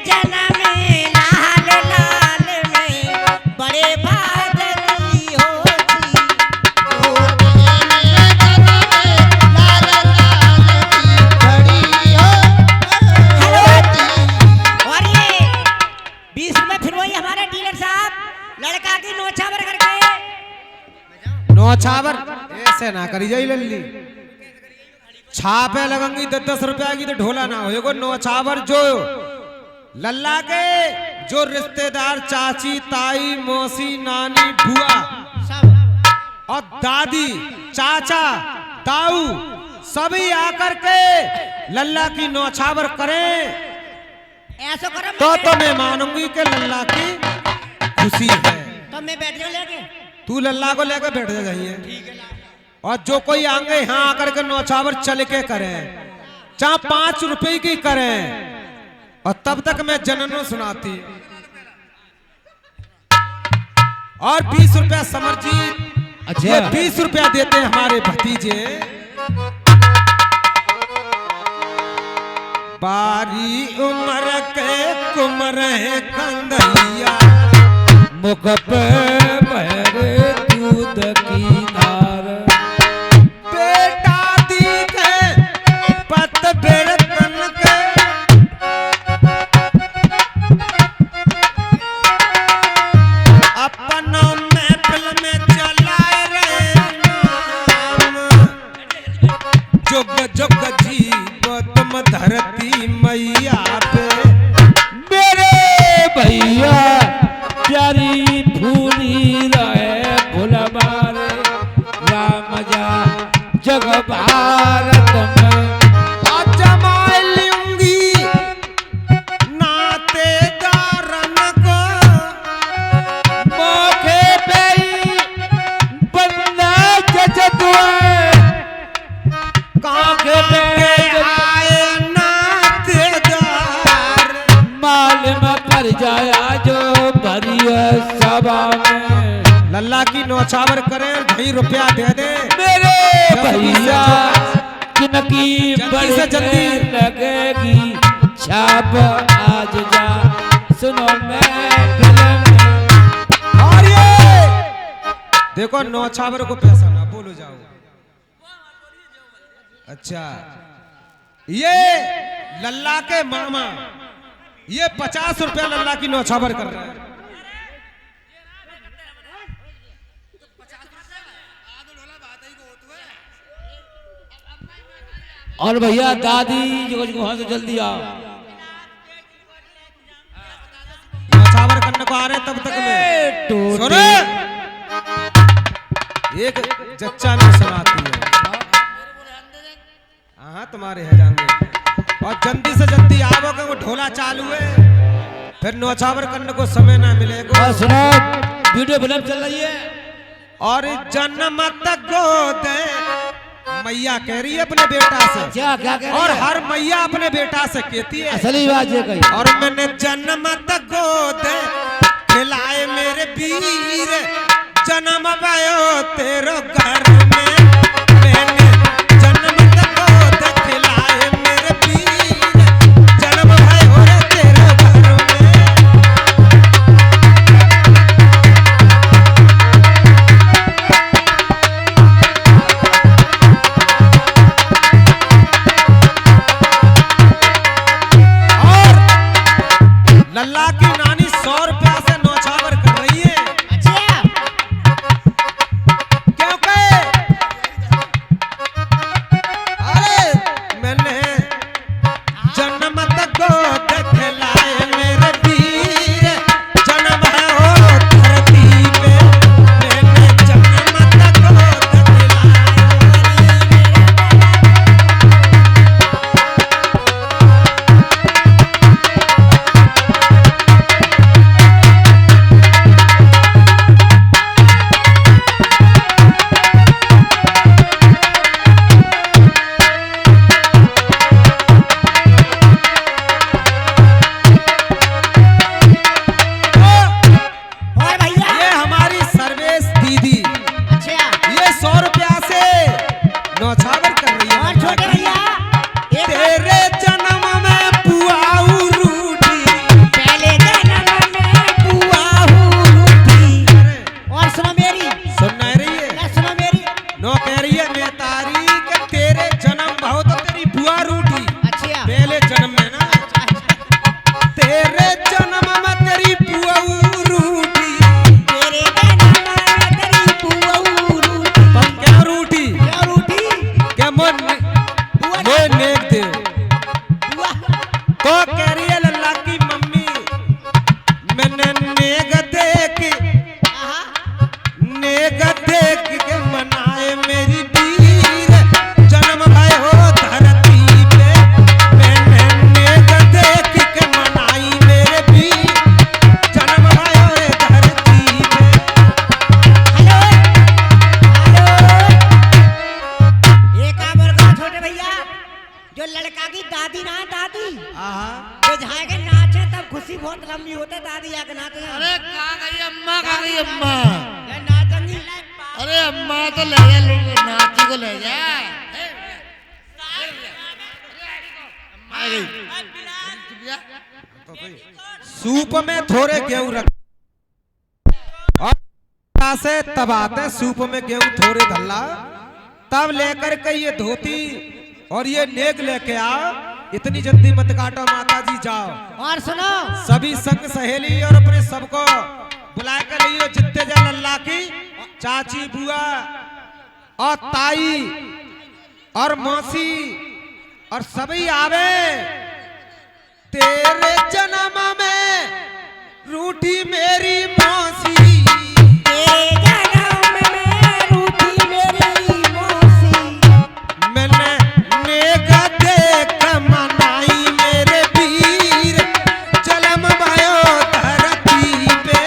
जन्म लाल लाल में बड़े बादल होती। और ये 20 में फिर वही हमारे डीलर साहब लड़का की नौछावर कर गए। नौछावर ऐसे ना करी जाई लल्ली, छापे लगेंगी 10-10 रुपया की तो ढोला ना हो। नौछावर जो लल्ला के जो रिश्तेदार चाची ताई मौसी नानी बुआ और दादी चाचा ताऊ सभी आकर के लल्ला की नौछावर करें ऐसा करो तो मैं मानूंगी कि लल्ला की खुशी है। तो मैं बैठ जाऊं लेके। तू लल्ला को लेकर बैठ जाइए और जो कोई आएंगे यहाँ आकर के नौछावर चल के करें, चाहे 5 रुपए की करें, और तब तक मैं जननों सुनाती। और 20 रुपया समरजीत, अच्छा। ये 20 रुपया देते हैं हमारे भतीजे। बारी उम्र के कुमर है कंदैया, मुख पे बहरे दूध की धार, बेटा दी के पत बेड़तन के अपना महफिल में चलाए रहे नाम। जुग जुग जीव तुम धरती मैया पे, मेरे भैया प्यारी फूली रहे भुलबारे राम जा जग भारत में। जमा लूंगी नातेदारन को, मौके पे ही बंदा जजदुए, काके पे आए नातेदार, माल में पर जाया जो भरिया सभा में। लल्ला की नौछावर करें, 2 रुपया दे दे मेरे भैया किनकी जल्दी से जल्दी लगेगी छाप आज जा सुनो मैं फिल्म। और ये देखो नौछावर को पैसा ना बोलो जाओ। अच्छा ये लल्ला के मामा ये 50 रुपया लल्ला की नौछावर कर रहे हैं। और भैया दादी जो वहां से जल्दी आओ। नौछावर करने को आ रहे हैं तब तक में सुनो, एक जच्चा में सुनाती है। हाँ तुम्हारे है जाएंगे और जल्दी से जल्दी आओ कि वो ढोला चालू है, फिर नौछावर करने को समय ना मिलेगा। और सुनो वीडियो फिल्म चल रही है। और जन्म तक गोद मैया कह रही है अपने बेटा से, क्या क्या कह रही और है? हर मैया अपने बेटा से कहती है असली बात ये कही। और मैंने जन्म तक गोद खिलाए मेरे वीर, जन्म भयो तेरो घर में, मैंने जन्म तक गोद खिलाए मेरे वीर, जन्म भयो रे तेरे घर में। लल्ला की नानी 100 रुपया से नौछावर कर रही है। अच्छा क्योंकि अरे मैंने जन्म तक गोद खिलाए मेरे वीर, जन्म है हो धरती पे, मैंने जन्म तक गोद खिलाए। बजाए के नाचे तब खुशी बहुत लंबी होते दादी आके नाचे अरे कहाँ गई अम्मा, कहाँ गई अम्मा? ये नाचंगी अरे अम्मा तो ले जा, नाची को ले जा। अम्मा आ गई। सूप में थोड़े गेहूं रख और से तब आते सूप में गेहूं थोड़े धल्ला तब लेकर के ये धोती और ये नेक लेके आओ। इतनी जल्दी मत काटो माता जी, जाओ। और सुनो सभी संग सहेली और अपने सबको बुला कर लियो, जितने जा लल्ला की चाची बुआ और ताई और मौसी और सभी आवे। तेरे जन्म में रूठी मेरी मौसी, तेरे जन्म में रूठी मेरी मौसी, मैंने नेक देख मनाई मेरे वीर, जन्म भयो धरती पे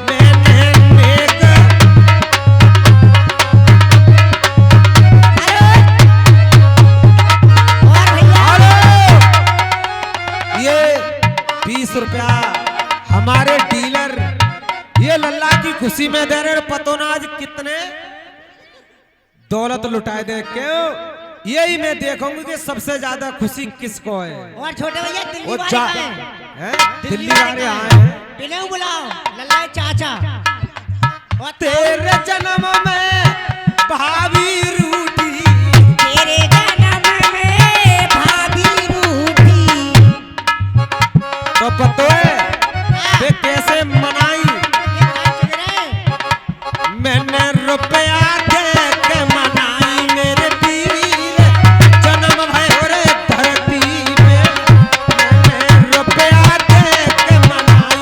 मैंने नेक। और भैया ये 20 रुपया हमारे डीलर ये लल्ला की खुशी में दे रहे। पतो ना आज कितने दौलत लुटाए दे क्यों। यही मैं देखूंगी कि सबसे ज्यादा खुशी किसको है। और छोटे भैया दिल्ली वो वाले चा आए हैं? दिल्ली वाले आए हैं। इन्हें बुलाओ लल्ला चाचा। और तेरे जन्म में भाभी रूठी, तेरे जन्म में भाभी रूठी, तो पतो है वे कैसे मनाई। मैंने रुपया दे के मनाई मेरे वीर, जन्म भयो रे धरती पे मैंने रुपया दे के मनाई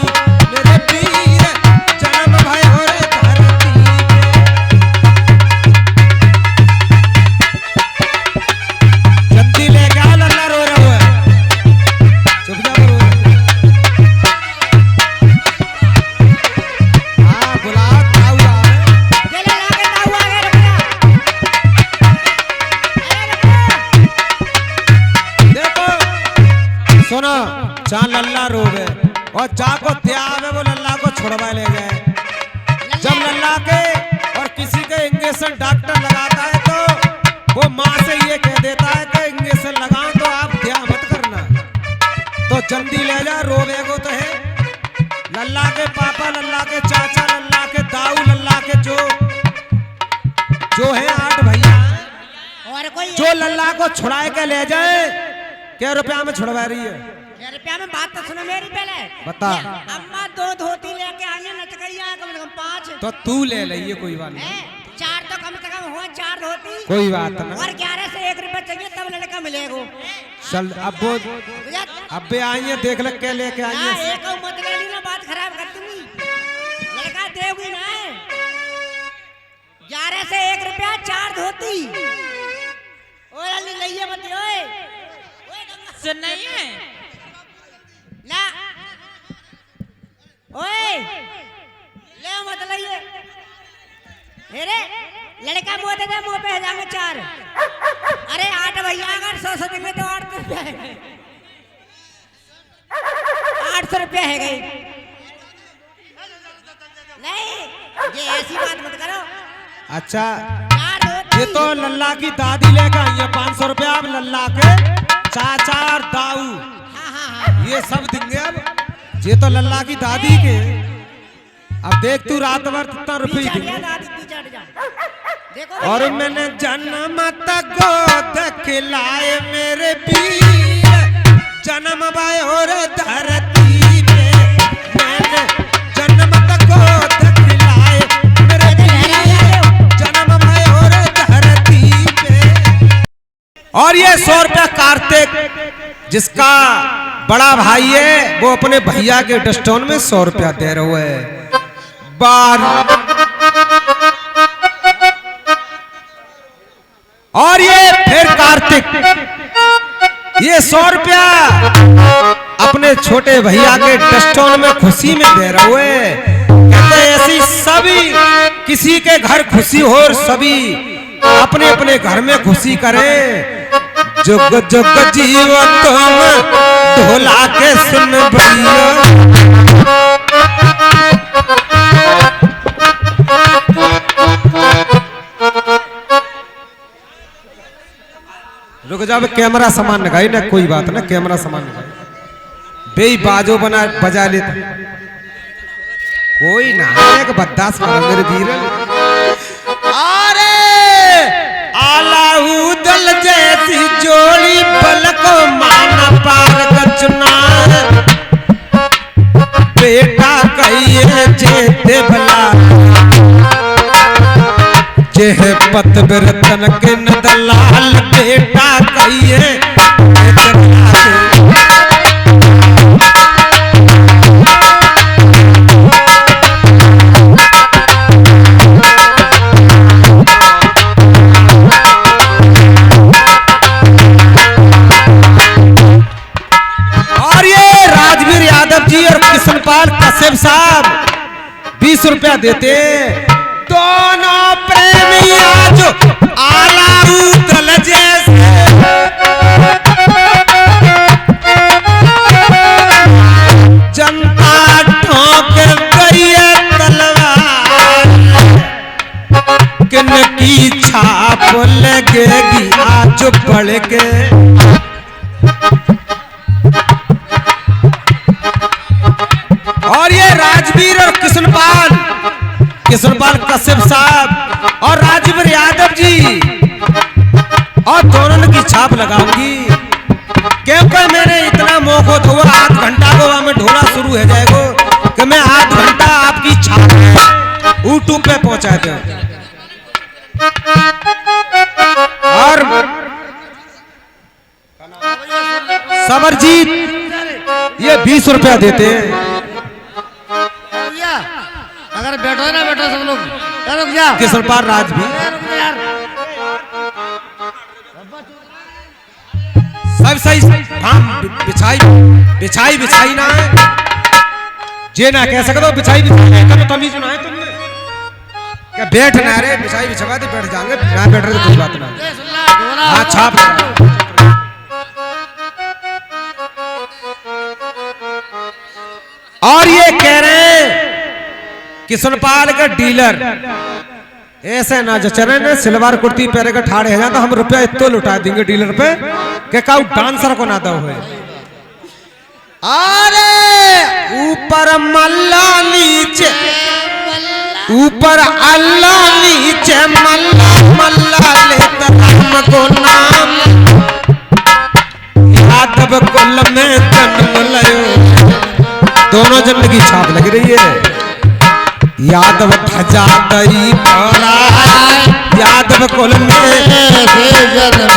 मेरे वीर, जन्म भयो रे धरती पे। जल्दी ले गया लल्ला रो रहा है, चुप जा रो। हाँ बुला ताऊ आ रहे। ये लल्ला के ताऊ आ गए रुपया। अरे देखो सुनो, जहाँ लल्ला रोवे और जहाँ को त्याग है वो लल्ला को छुड़वा ले गए। जब लल्ला के और किसी के इंजेक्शन डॉक्टर लगाता है तो वो माँ से ये कह देता है कि इंजेक्शन लगाओ तो आप ध्यान मत करना, तो जल्दी ले जा, रोवे को तो है। लल्ला के पापा, लल्ला के चाचा, लल्ला के दाऊ, लल्ला के जो है 8 भैया हैं, और कोई जो लल्ला को छुड़ाए के ले जाए। क्या रुपया में छुड़वा रही है? ये रुपया में बात तो सुनो मेरी पहले। बता। ये अम्मा 2 धोती लेके आई है, नचकरिया कम से कम 5 तो तू ले लिए, कोई बात नहीं, है। 4 तो कम से कम हो, 4 धोती कोई बात नहीं। और 11 से 1 रुपया चाहिए तब लड़का मिलेगा। चल अब वो बुझा? अब भी आई है, देख ले क्या लेके आई ना है। एक मत ले ली ना, बात खराब कर दूंगी। लड़का देगी ना 11 से 1 रुपया 4 धोती। ओए अली लइए मत ओए। सुन नहीं है ना ओए, ले मत लइए। अरे लड़का मुंह दे दे, मुंह पे जाएंगे 4। अरे 8 भैया अगर 100 देंगे तो 8 रुपया है, 800 रुपया है गई। नहीं ये ऐसी बात मत करो। अच्छा 4 धोती। ये तो लल्ला की दादी लेके आई है 500 रुपया। अब लल्ला के चाचा और दाऊ हाँ। ये सब देंगे। अब ये तो लल्ला की दादी के। अब देख तू रात भर कितना रुपये पीछे देंगे। दादी पीछे हट जा। देखो और मैंने जन्म तक गोद खिलाए मेरे वीर, जन्म भयो रे धरती पे मैंने जन्म तक गोद खिलाए मेरे वीर, जन्म भयो रे धरती पे। और ये 100 रुपया कार्तिक जिसका बड़ा भाई है वो अपने भैया के डस्टोन में 100 रुपया दे रहे है। बार और ये फिर कार्तिक ये 100 रुपया अपने छोटे भैया के डस्टोन में खुशी में दे रहे हुए। कहते ऐसी सभी किसी के घर खुशी हो और सभी अपने अपने घर में खुशी करें। जुग जुग जीवन तुम ढोला के सुन भैया। रुक जाओ, कैमरा सामान लगाई ना, कोई बात ना, कैमरा सामान लगाई बेई बाजो बना बजा लेते कोई ना, एक बददास कर मेरे वीर। अरे आलाउदल जैसी जोड़ी बल को माना पार गचना, बेटा कहिए जेते भला जेह पत बिरतन के न दलाल, बेटा कहिए कृष्णपाल कश्यप साहब 20 रुपया देते। दोनों प्रेमी आज आलाउदल जैसे जनता ठोक गई तलवार, किन की छाप लगेगी आज बढ़ के। और ये राजवीर और कृष्णपाल कश्यप साहब और राजवीर यादव जी, और दोनों की छाप लगाऊंगी, क्योंकि मैंने इतना मौका तो आध घंटा को में ढोला शुरू हो जाएगा कि मैं आध घंटा आपकी छाप यूट्यूब पे पहुंचा दूं। और सबरजीत ये 20 रुपया देते हैं। अगर बैठो ना बैठो सब लोग, रुक जा। कृष्णपाल राज भी सब सही बिछाई ना है, जे ना कह सकते बिछाई तमीज ना है तुमने क्या बैठ ना रे, बिछाई बिछवा दे बैठ जाएंगे ना, बैठ रहे तो कोई बात ना। हाँ छाप और ये कह रहे हैं कृष्णपाल का डीलर ऐसे ना जचरे ने सिलवार कुर्ती पहने का ठाड़े है तो हम रुपया इतो लुटा देंगे डीलर पे के काउ डांसर को ना दो है। अरे ऊपर मल्ला नीचे, ऊपर अल्लाह नीचे मल्ला, मल्ला लेता हमको नाम, यादव कुल में जन्म लयो। दोनों जन्म की छाप लग रही है। यादव ध्वजा दई भरा, यादव कुल में जन्म।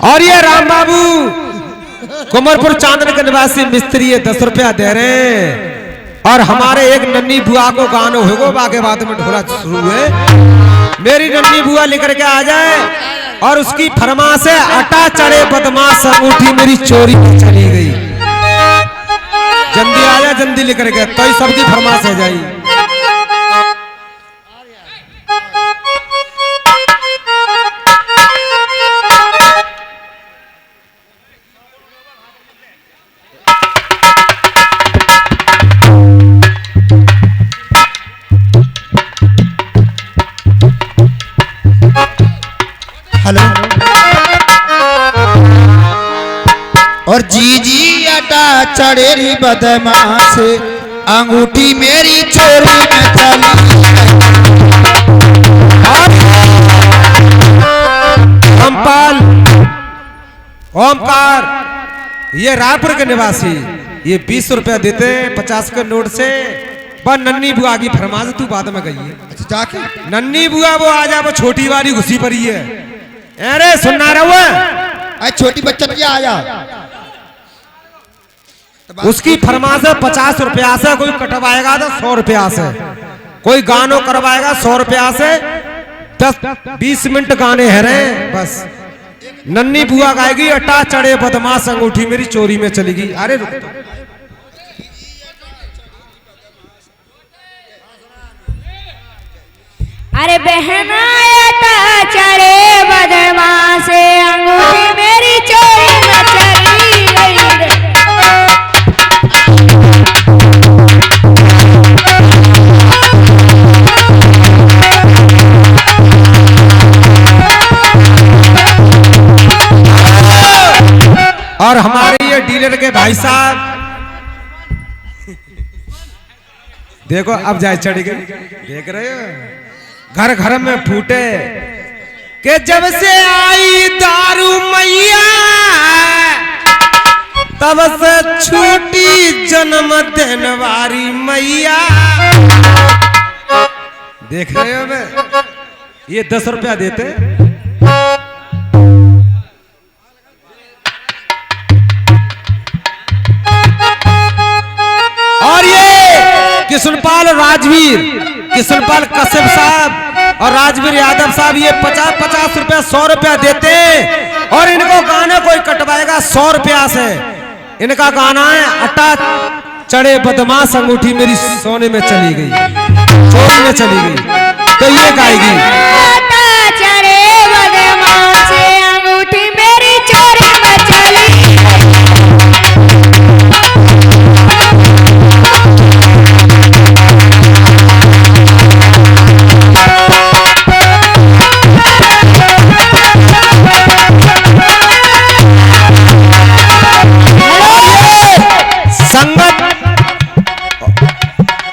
और ये राम बाबू कुमरपुर चांदन के निवासी मिस्त्री 10 रुपया दे रहे हैं। और हमारे एक नन्नी बुआ को गाना होगा, बाके बाद में ढोला शुरू है। मेरी नन्नी बुआ लेकर के आ जाए और उसकी फरमाइश है अटा चढ़े बदमाश अंगूठी मेरी चोरी चली गई। जल्दी आया, जल्दी लेकर के, तो सबकी फरमाइश है जाई। हेलो। और जी अटा चढ़ेरी बदमाश अंगूठी मेरी चोरी में चली। ओमकार ये रायपुर के निवासी, ये 20 रुपया देते हैं 50 के नोट से। पर नन्नी बुआ की फरमाइश तू बाद में गई है। अच्छा जाके नन्नी बुआ वो आ जा, वो छोटी वाली घुसी पड़ी है। अरे सुनना रहा छोटी बच्चन क्या आया उसकी फरमाइश है 50 रुपया से, कोई कटवाएगा तो 100 रुपया से, कोई गानो करवाएगा 100 रुपया से। 10-20 मिनट गाने हैं रे बस। नन्नी बुआ गाएगी अट्टा चढ़े बदमाश अंगूठी मेरी चोरी में चली गई। अरे रुक तो। अरे बहना अटा चढ़े बदमाश अंगूठी मेरी चोरी में चली गई रे। और हमारे ये डीलर के भाई साहब देखो अब जाए चढ़ गई, देख रहे हो घर घर में फूटे कि जब से आई दारू मैया तब से छूटी जन्मदिन वारी मैया। देख रहे हो मैं ये 10 रुपया देते। और ये किशनपाल राजवीर, किशनपाल कश्यप साहब और राजवीर यादव साहब ये 50-50 रुपया 100 रुपया देते और इनको गाना कोई कटवाएगा 100 रुपया से। इनका गाना है अट्टा चढ़े बदमाश अंगूठी मेरी सोने में चली गई, चोरी में चली गई, तो ये गाएगी अट्टा चढ़े बदमाश अंगूठी मेरी चोरी में चली गई।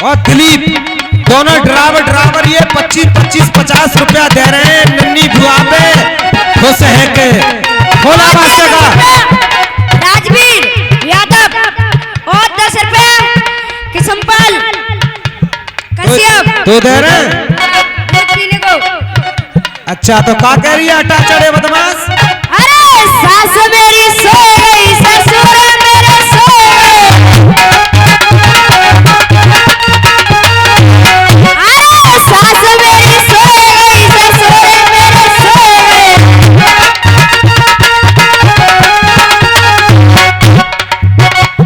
और दिलीप दोनों ड्राइवर ये 25-50 रुपया दे रहे हैं नन्नी बुआ पे खुश है के खोला बादशाह का। राजवीर यादव और 10 रुपया किशनपाल कश्यप तो दे रहे हैं। पीने को। अच्छा तो क्या कह रही है अट्टा चढ़े बदमाश? अरे सास मेरी सो गई ससुर मेरे सो गए। अरे सास मेरी सो गई ससुर मेरे सो गए।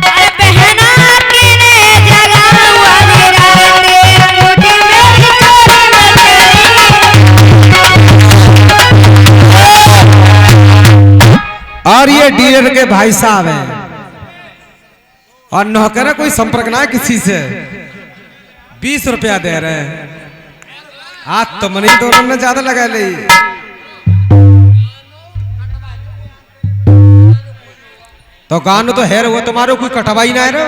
अरे बहना किने जगा हुआ निराते अंगूठी मेरी चोरी में चली। और ये डीलर के भाई साहब हैं और नौकर कोई संपर्क ना किसी से, 20 रुपया दे रहे हैं। हाथ तो मनी दोनों ने ज्यादा लगा ली। तो गानो तो है वो तुम्हारो कोई कटवाई ना रहो,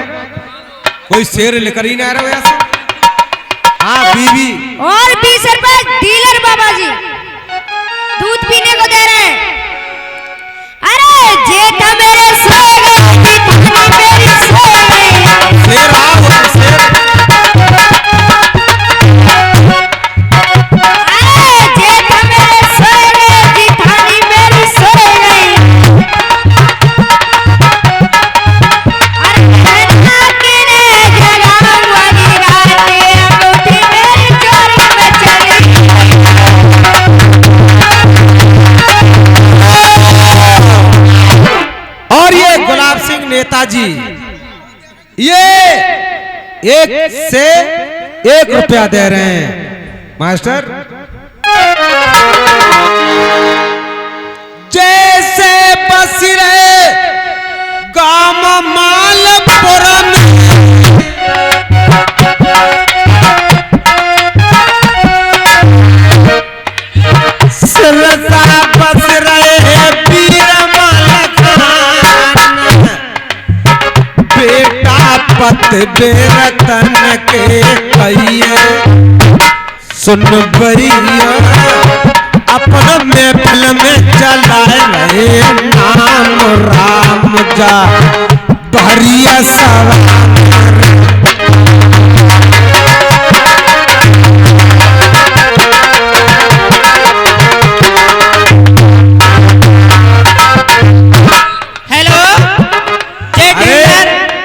कोई शेर लेकर ही ना रहो ऐसे। हाँ बीवी और 20 रुपए डीलर बाबा जी दूध पीने को दे रहे हैं। अरे जेठ मेरे सो गई जीठानी मेरी सो गई। शेर शेर अरे जेठ मेरे सो गई जीठानी मेरी सो गई। अरे बहना किने जगा हुआ निराते अंगूठी मेरी चोरी में चली गई। और ये गुलाब सिंह नेताजी ये 1 से 1 रुपया दे रहे हैं मास्टर। जैसे बस रहे गाम मालपुरा में सिरसा बस रहे पीर बेटा पत बेरतन के कहिए सुन बरिया अपना महफिल में चलाए रहे नाम राम जा भरिया सवार।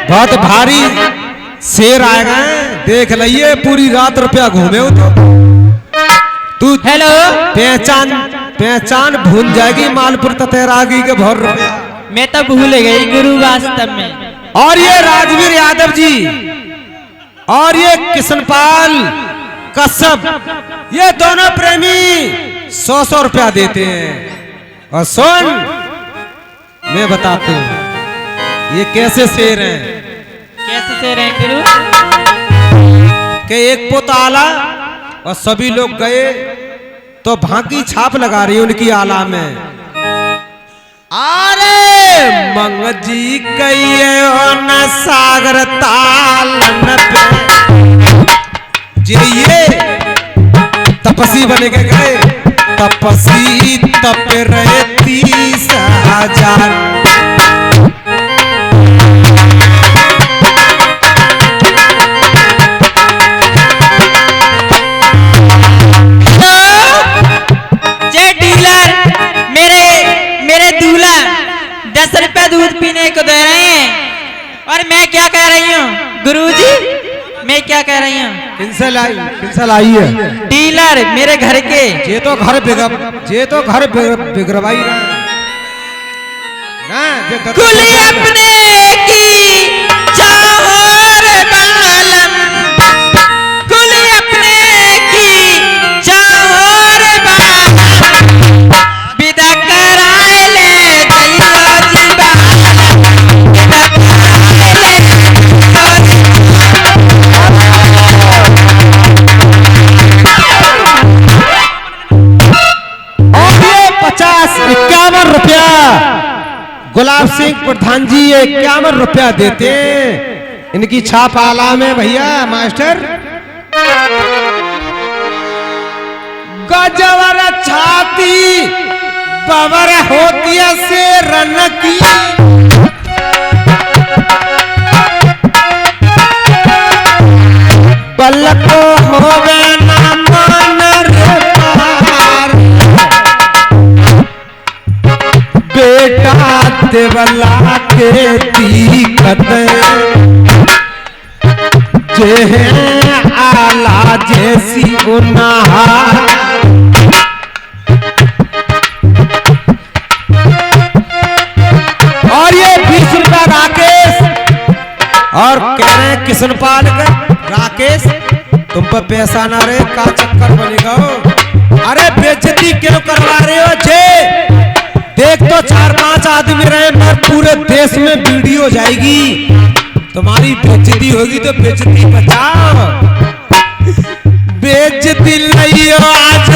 बहुत शेर आएगा, देख लिये पूरी रात रुपया घूमे हो तो तू हेलो पहचान भूल जाएगी मालपुर तैरागी के भर रुपया। मैं तो भूल गई गुरु वास्तव में। और ये राजवीर यादव जी और ये किशनपाल कश्यप, ये दोनों प्रेमी 100-100 रुपया देते हैं। और सुन, मैं बताता हूं ये कैसे शेर हैं। कैसे से रहे गुरु? कि एक पुत आला और सभी लोग गए तो भांकी छाप लगा रही उनकी आला में। अरे मंगजी कहिए न सागर तालन पे जिये तपसी बने के गए, तपसी तप रहे 30,000। दूध पीने को दे रहे हैं और मैं क्या कह रही हूँ गुरुजी, मैं क्या कह रही हूँ? किनसे लाई है डीलर मेरे घर के। ये तो घर बिगड़वाई रहा ना। कुली अपने की चाहर बालम, कुली अपने की चाहर बालम, विदा कराए ले दैया जी बालम, विदा कराए ले दैया जी। और ये 50-51 रुपया गुलाब सिंह प्रधान जी 51 रुपया देते हैं। इनकी छाप आला में भैया मास्टर। गजवर छाती बबर होती है से रन की, बल को होवे ना मान रे पार, बेटा देवला के तीकत जे आला जैसी उन्हा। और ये 20 रुपया राकेश और कह रहे हैं किशनपाल का, राकेश तुम पर पैसा ना रहे का चक्कर बनेगा हो। अरे बेइज्जती क्यों करवा रहे हो जे? देख तो 4-5 आदमी रहे मगर पूरे देश में वीडियो जाएगी, तुम्हारी बेइज्जती होगी तो बेइज्जती बचाओ। बेइज्जती नहीं हो आज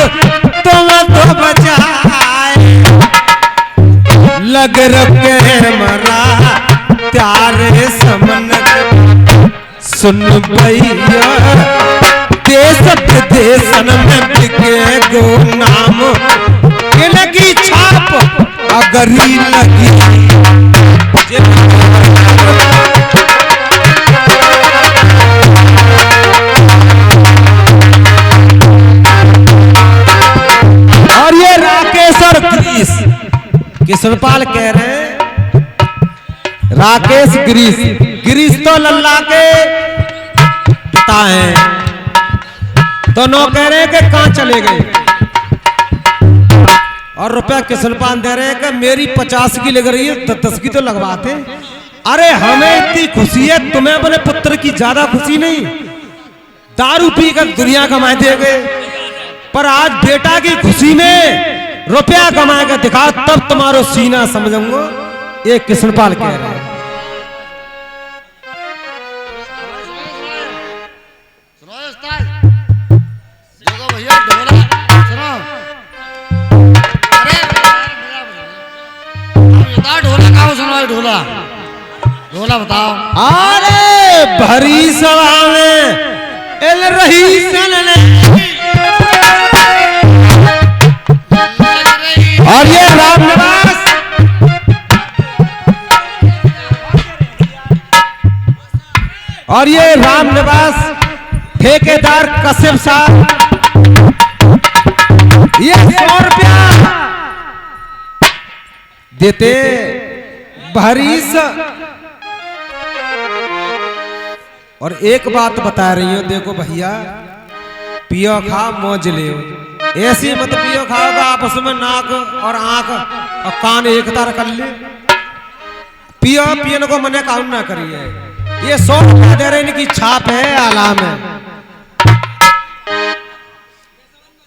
तुम तो बचाए, लग रखे मरा त्यारे समन। सुन भैया देश विदेशन में बिके गो नाम, के लगी छाप अगर ही लगी। और ये राकेश और गिरीश, किशनपाल कह रहे हैं राकेश गिरीश तो लल्ला के पिता हैं, दोनों कह रहे हैं कि कहां चले गए। और रुपया किशनपाल दे रहे हैं कि मेरी 50 की लग रही है 10 की तो लगवाते। अरे हमें इतनी खुशी है, तुम्हें अपने पुत्र की ज्यादा खुशी नहीं। दारू पी कर दुनिया कमाए देंगे, पर आज बेटा की खुशी में रुपया कमाए कर दिखा तब तुम्हारो सीना समझूंगा। ये किशनपाल कह रहे हैं। देखो भैया ढोला सुनो, अरे मेरा ढोला कहाँ सुनो? ढोला बताओ। अरे भरी सभा में एल रही सनने, और ये रामनिवास और ये रामनिवास ठेकेदार कश्यप साहब ये 100 रुपया देते भरीस। और एक बात बता रही हूँ, देखो भैया, पियो खा मौज ले, ऐसी मत पियो खाओगा आपस में नाक और आंख और कान एक तार कर ले। पियो पियन को मने काउंट ना करिए। ये 100 रुपया दे रहे, इनकी छाप है, आलाम है।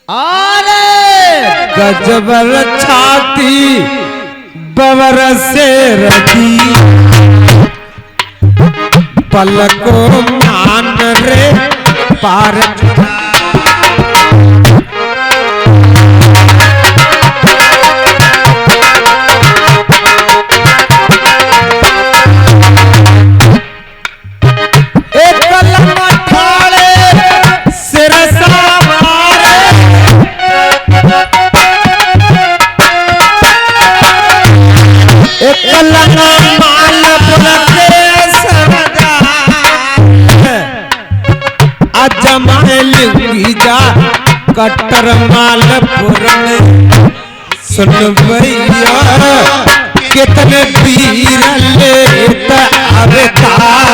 अरे गजबर छाती बवर से रखी, पलकों मान रे पार। एक लम्हा ठाड़े सिर सवारे, एक लम्हा मालपुर के सरदा, अजमाए लिंगी जा कट्टर मालपुर में। सुन भैया कितने पीर लेता अवतार,